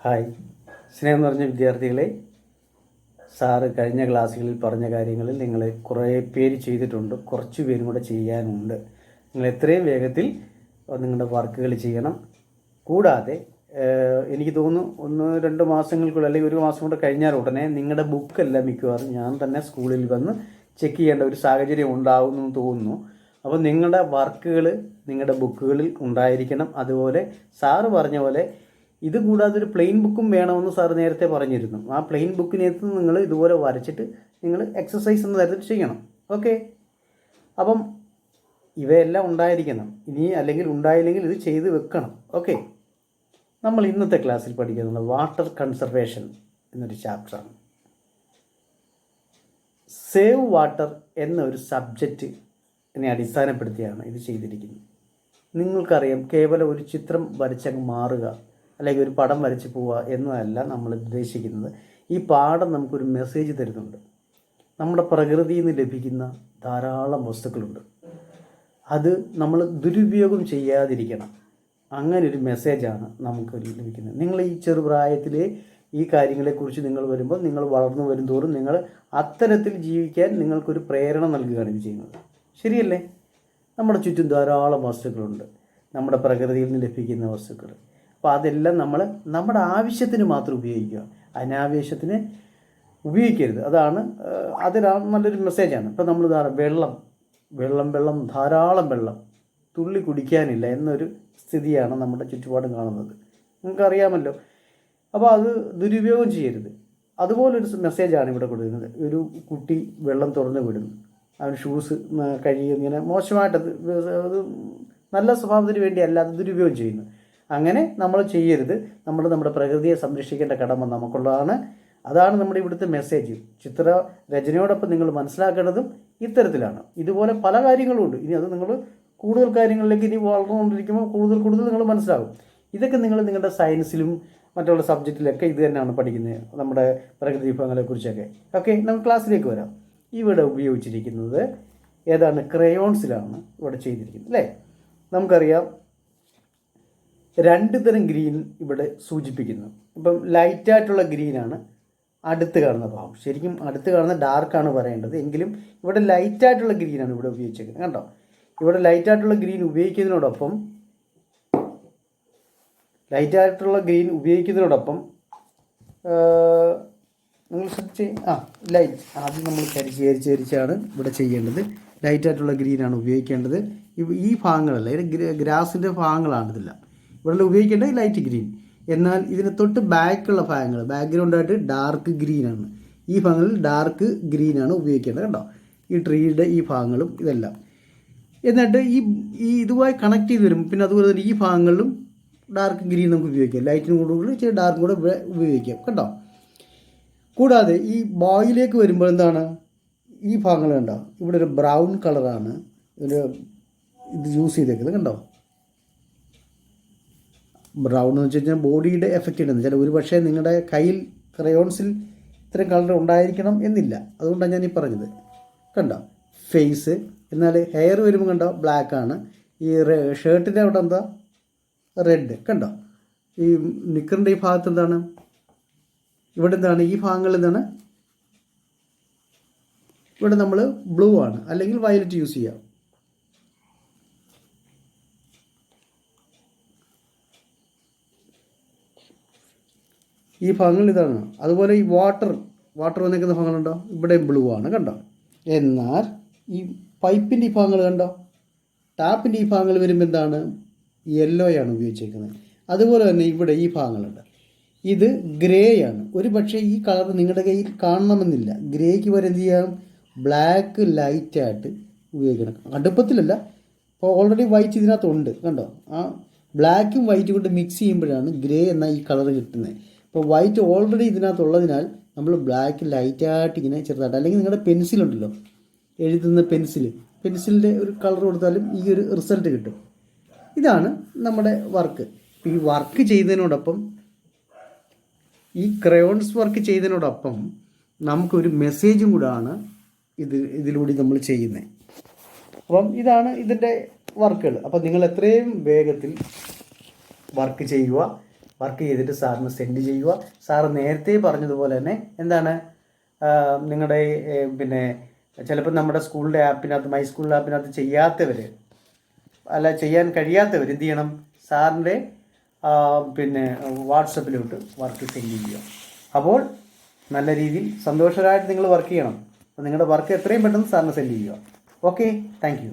Hi, സ്നേഹം നിറഞ്ഞ വിദ്യാർത്ഥികളെ, സാറ് കഴിഞ്ഞ ക്ലാസ്സുകളിൽ പറഞ്ഞ കാര്യങ്ങളിൽ നിങ്ങൾ കുറേ പേര് ചെയ്തിട്ടുണ്ട്, കുറച്ച് പേരും കൂടെ ചെയ്യാനുണ്ട്. നിങ്ങൾ എത്രയും വേഗത്തിൽ നിങ്ങളുടെ വർക്കുകൾ ചെയ്യണം. കൂടാതെ എനിക്ക് തോന്നുന്നു 1-2 മാസങ്ങൾക്കുള്ളിൽ അല്ലെങ്കിൽ 1 മാസം കൂടെ കഴിഞ്ഞാൽ ഉടനെ നിങ്ങളുടെ ബുക്കെല്ലാം മിക്കവാറും ഞാൻ തന്നെ സ്കൂളിൽ വന്ന് ചെക്ക് ചെയ്യേണ്ട ഒരു സാഹചര്യം ഉണ്ടാകുമെന്ന് തോന്നുന്നു. അപ്പോൾ നിങ്ങളുടെ വർക്കുകൾ നിങ്ങളുടെ ബുക്കുകളിൽ ഉണ്ടായിരിക്കണം. അതുപോലെ സാറ് പറഞ്ഞ പോലെ ഇത് കൂടാതെ ഒരു പ്ലെയിൻ ബുക്കും വേണമെന്ന് സാർ നേരത്തെ പറഞ്ഞിരുന്നു. ആ പ്ലെയിൻ ബുക്കിനകത്ത് നിങ്ങൾ ഇതുപോലെ വരച്ചിട്ട് നിങ്ങൾ എക്സസൈസ് എന്ന തരത്തിൽ ചെയ്യണം. ഓക്കെ, അപ്പം ഇവയെല്ലാം ഉണ്ടായിരിക്കണം. ഇനി അല്ലെങ്കിൽ ഉണ്ടായില്ലെങ്കിൽ ഇത് ചെയ്ത് വെക്കണം. ഓക്കെ, നമ്മൾ ഇന്നത്തെ ക്ലാസ്സിൽ പഠിക്കുന്നത് വാട്ടർ കൺസർവേഷൻ എന്നൊരു ചാപ്റ്ററാണ്. സേവ് വാട്ടർ എന്നൊരു സബ്ജക്റ്റിനെ അടിസ്ഥാനപ്പെടുത്തിയാണ് ഇത് ചെയ്തിരിക്കുന്നത്. നിങ്ങൾക്കറിയാം, കേവലം ഒരു ചിത്രം വരച്ചങ്ങ് മാറുക അല്ലെങ്കിൽ ഒരു പടം വരച്ച് പോവുക എന്നതല്ല നമ്മൾ ഉദ്ദേശിക്കുന്നത്. ഈ പാഠം നമുക്കൊരു മെസ്സേജ് തരുന്നുണ്ട്. നമ്മുടെ പ്രകൃതിയിൽ നിന്ന് ലഭിക്കുന്ന ധാരാളം വസ്തുക്കളുണ്ട്, അത് നമ്മൾ ദുരുപയോഗം ചെയ്യാതിരിക്കണം. അങ്ങനെ ഒരു മെസ്സേജാണ് നമുക്ക് ലഭിക്കുന്നത്. നിങ്ങൾ ഈ ചെറുപ്രായത്തിലെ ഈ കാര്യങ്ങളെക്കുറിച്ച് നിങ്ങൾ വരുമ്പോൾ, നിങ്ങൾ വളർന്നു വരുന്തോറും നിങ്ങൾ അത്തരത്തിൽ ജീവിക്കാൻ നിങ്ങൾക്കൊരു പ്രേരണ നൽകുകയാണ് ഇത് ചെയ്യുന്നത്. ശരിയല്ലേ? നമ്മുടെ ചുറ്റും ധാരാളം വസ്തുക്കളുണ്ട്, നമ്മുടെ പ്രകൃതിയിൽ നിന്ന് ലഭിക്കുന്ന വസ്തുക്കൾ. അപ്പോൾ അതെല്ലാം നമ്മൾ നമ്മുടെ ആവശ്യത്തിന് മാത്രം ഉപയോഗിക്കുക, അനാവശ്യത്തിന് ഉപയോഗിക്കരുത്. അതിലാണ് നല്ലൊരു മെസ്സേജാണ്. ഇപ്പോൾ നമ്മൾ വെള്ളം ധാരാളം വെള്ളം തുള്ളി കുടിക്കാനില്ല എന്നൊരു സ്ഥിതിയാണ് നമ്മുടെ ചുറ്റുപാടും കാണുന്നത്. നിങ്ങൾക്കറിയാമല്ലോ. അപ്പോൾ അത് ദുരുപയോഗം ചെയ്യരുത്. അതുപോലൊരു മെസ്സേജാണ് ഇവിടെ കൊടുക്കുന്നത്. ഒരു കുട്ടി വെള്ളം തുറന്ന് വിടുന്നു, അവൻ ഷൂസ് കഴുകി ഇങ്ങനെ മോശമായിട്ടത് നല്ല സ്വഭാവത്തിന് വേണ്ടി അല്ലാതെ ദുരുപയോഗം ചെയ്യുന്നു. അങ്ങനെ നമ്മൾ ചെയ്യരുത്. നമ്മുടെ പ്രകൃതിയെ സംരക്ഷിക്കേണ്ട കടമ നമുക്കുള്ളതാണ്. അതാണ് നമ്മുടെ ഇവിടുത്തെ മെസ്സേജ്. ചിത്രരചനയോടൊപ്പം നിങ്ങൾ മനസ്സിലാക്കേണ്ടതും ഇത്തരത്തിലാണ്. ഇതുപോലെ പല കാര്യങ്ങളുമുണ്ട്. ഇനി അത് നിങ്ങൾ കൂടുതൽ കാര്യങ്ങളിലേക്ക് ഇനി വളർന്നുകൊണ്ടിരിക്കുമ്പോൾ കൂടുതൽ നിങ്ങൾ മനസ്സിലാകും. ഇതൊക്കെ നിങ്ങൾ നിങ്ങളുടെ സയൻസിലും മറ്റുള്ള സബ്ജക്റ്റിലൊക്കെ ഇത് തന്നെയാണ് പഠിക്കുന്നത്, നമ്മുടെ പ്രകൃതി വിഭവങ്ങളെക്കുറിച്ചൊക്കെ. ഓക്കെ, നമുക്ക് ക്ലാസ്സിലേക്ക് വരാം. ഇവിടെ ഉപയോഗിച്ചിരിക്കുന്നത് ഏതാണ്? ക്രയോൺസിലാണ് ഇവിടെ ചെയ്തിരിക്കുന്നത്, അല്ലേ? നമുക്കറിയാം 2 തരം ഗ്രീൻ ഇവിടെ സൂചിപ്പിക്കുന്നു. ഇപ്പം ലൈറ്റായിട്ടുള്ള ഗ്രീനാണ് അടുത്ത് കാണുന്ന ഭാഗം. ശരിക്കും അടുത്ത് കാണുന്ന ഡാർക്കാണ് പറയേണ്ടത്, എങ്കിലും ഇവിടെ ലൈറ്റായിട്ടുള്ള ഗ്രീനാണ് ഇവിടെ ഉപയോഗിച്ചിരിക്കുന്നത്. കണ്ടോ, ഇവിടെ ലൈറ്റായിട്ടുള്ള ഗ്രീൻ ഉപയോഗിക്കുന്നതിനോടൊപ്പം നിങ്ങൾ ശ്രദ്ധിച്ച് ലൈറ്റ് ആദ്യം നമ്മൾ ചരിച്ചാണ് ഇവിടെ ചെയ്യേണ്ടത്. ലൈറ്റായിട്ടുള്ള ഗ്രീനാണ് ഉപയോഗിക്കേണ്ടത്. ഈ ഭാഗങ്ങളല്ല, ഇത് ഗ്രാസിൻ്റെ ഭാഗങ്ങളാണിതില്ല. ഇവിടെ ഉപയോഗിക്കേണ്ടത് ലൈറ്റ് ഗ്രീൻ. എന്നാൽ ഇതിന് തൊട്ട് ബാക്കുള്ള ഭാഗങ്ങൾ ബാക്ക്ഗ്രൗണ്ടായിട്ട് ഡാർക്ക് ഗ്രീനാണ്. ഈ ഭാഗങ്ങളിൽ ഡാർക്ക് ഗ്രീനാണ് ഉപയോഗിക്കേണ്ടത്. കണ്ടോ, ഈ ട്രീയുടെ ഈ ഭാഗങ്ങളും ഇതെല്ലാം. എന്നിട്ട് ഈ ഇതുമായി കണക്ട് ചെയ്ത് വരും. പിന്നെ അതുപോലെ തന്നെ ഈ ഭാഗങ്ങളിലും ഡാർക്ക് ഗ്രീൻ നമുക്ക് ഉപയോഗിക്കാം. ലൈറ്റിനും കൂടെ ഇച്ചിരി ഡാർക്കും കൂടെ ഉപയോഗിക്കാം. കണ്ടോ, കൂടാതെ ഈ ബോയിലേക്ക് വരുമ്പോൾ എന്താണ്, ഈ ഭാഗങ്ങൾ കണ്ടോ, ഇവിടെ ഒരു ബ്രൗൺ കളറാണ് ഇത് യൂസ് ചെയ്തേക്കുന്നത്. കണ്ടോ, ബ്രൗൺ എന്ന് വെച്ച് കഴിഞ്ഞാൽ ബോഡിയുടെ എഫക്റ്റ് ഉണ്ടെന്ന് വെച്ചാൽ ഒരു പക്ഷേ നിങ്ങളുടെ കയ്യിൽ ക്രയോൺസിൽ ഇത്തരം കളർ ഉണ്ടായിരിക്കണം എന്നില്ല. അതുകൊണ്ടാണ് ഞാൻ ഈ പറഞ്ഞത്. കണ്ടോ, ഫേസ്. എന്നാൽ ഹെയർ വരുമ്പോൾ കണ്ടോ ബ്ലാക്കാണ്. ഈ ഷർട്ടിൻ്റെ അവിടെ എന്താ റെഡ്. കണ്ടോ, ഈ നിക്കറിൻ്റെ ഈ ഭാഗത്ത് എന്താണ്, ഇവിടെ എന്താണ്, ഈ ഭാഗങ്ങളിൽ എന്താണ്, ഇവിടെ നമ്മൾ ബ്ലൂ ആണ് അല്ലെങ്കിൽ വയലറ്റ് യൂസ് ചെയ്യാം. ഈ ഭാഗങ്ങൾ ഇതാണ്. അതുപോലെ ഈ വാട്ടർ വന്നിരിക്കുന്ന ഭാഗങ്ങളുണ്ടോ, ഇവിടെ ബ്ലൂ ആണ്. കണ്ടോ, എന്നാൽ ഈ പൈപ്പിൻ്റെ ഈ ഭാഗങ്ങൾ കണ്ടോ, ടാപ്പിൻ്റെ ഈ ഭാഗങ്ങൾ വരുമ്പോൾ എന്താണ്, യെല്ലോയാണ് ഉപയോഗിച്ചിരിക്കുന്നത്. അതുപോലെ തന്നെ ഇവിടെ ഈ ഭാഗങ്ങളുണ്ട്, ഇത് ഗ്രേ ആണ്. ഒരു പക്ഷേ ഈ കളർ നിങ്ങളുടെ കയ്യിൽ കാണണമെന്നില്ല. ഗ്രേക്ക് വരെ എന്ത് ചെയ്യാം, ബ്ലാക്ക് ലൈറ്റായിട്ട് ഉപയോഗിക്കണം. അടുപ്പത്തിലല്ല, ഇപ്പോൾ ഓൾറെഡി വൈറ്റ് ഇതിനകത്തുണ്ട്. കണ്ടോ, ആ ബ്ലാക്കും വൈറ്റും കൊണ്ട് മിക്സ് ചെയ്യുമ്പോഴാണ് ഗ്രേ എന്ന ഈ കളർ കിട്ടുന്നത്. ഇപ്പോൾ വൈറ്റ് ഓൾറെഡി ഇതിനകത്തുള്ളതിനാൽ നമ്മൾ ബ്ലാക്ക് ലൈറ്റായിട്ട് ഇങ്ങനെ ചെറുതായിട്ട്, അല്ലെങ്കിൽ നിങ്ങളുടെ പെൻസിലുണ്ടല്ലോ, എഴുതുന്ന പെൻസിലിൻ്റെ ഒരു കളർ കൊടുത്താലും ഈ ഒരു റിസൾട്ട് കിട്ടും. ഇതാണ് നമ്മുടെ വർക്ക്. ഈ വർക്ക് ചെയ്തതിനോടൊപ്പം, ഈ ക്രയോൺസ് വർക്ക് ചെയ്തതിനോടൊപ്പം നമുക്കൊരു മെസ്സേജും കൂടാണ് ഇതിലൂടെ നമ്മൾ ചെയ്യുന്നത്. അപ്പം ഇതാണ് ഇതിൻ്റെ വർക്കുകൾ. അപ്പം നിങ്ങൾ എത്രയും വേഗത്തിൽ വർക്ക് ചെയ്യുക. വർക്ക് ചെയ്തിട്ട് സാറിന് സെൻഡ് ചെയ്യുക. സാറ് നേരത്തെ പറഞ്ഞതുപോലെ തന്നെ എന്താണ് നിങ്ങളുടെ പിന്നെ ചിലപ്പോൾ നമ്മുടെ സ്കൂളിൻ്റെ ആപ്പിനകത്ത് മൈ സ്കൂൾ ആപ്പിനകത്ത് ചെയ്യാത്തവർ അല്ല ചെയ്യാൻ കഴിയാത്തവർ എന്ത് ചെയ്യണം, സാറിൻ്റെ പിന്നെ വാട്സപ്പിലോട്ട് വർക്ക് സെൻഡ് ചെയ്യുക. അപ്പോൾ നല്ല രീതിയിൽ സന്തോഷകരമായിട്ട് നിങ്ങൾ വർക്ക് ചെയ്യണം. അപ്പോൾ നിങ്ങളുടെ വർക്ക് എത്രയും പെട്ടെന്ന് സാറിന് സെൻഡ് ചെയ്യുക. Okay, thank you.